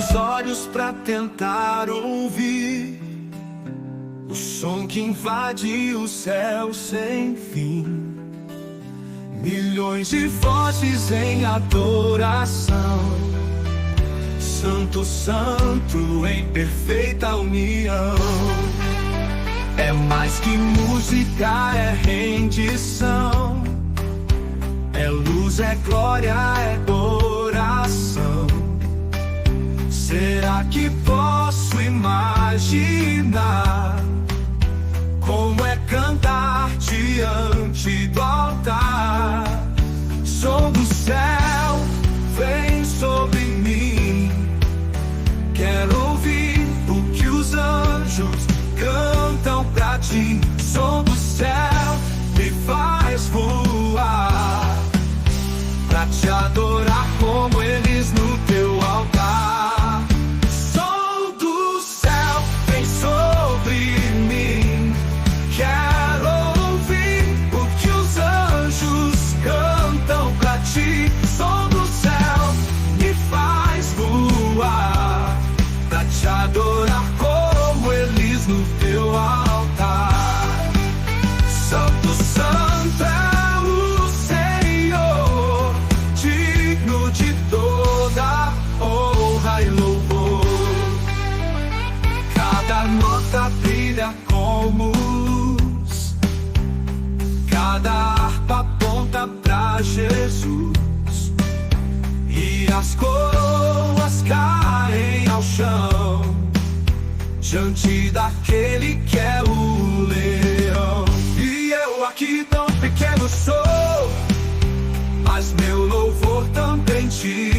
os olhos pra tentar ouvir o som que invade o céu sem fim. Milhões de vozes em adoração. Santo, santo, em perfeita união. É mais que música, é rendição. É luz, é glória, é oração. Será que posso imaginar como é cantar diante do altar? Som do céu vem sobre mim. Quero ouvir o que os anjos cantam pra ti. Som do céu me faz voar pra te adorar como eles no teu altar. Som do céu vem sobre mim. Quero ouvir o que os anjos cantam pra ti. Som do céu me faz voar pra te adorar como eles no teu altar. Santo, santo é o Senhor, digno de toda honra e louvor. Cada nota brilha como luz, cada harpa aponta pra Jesus, e as coroas caem ao chão diante daquele que é o leão. E eu aqui tão pequeno sou, mas meu louvor também te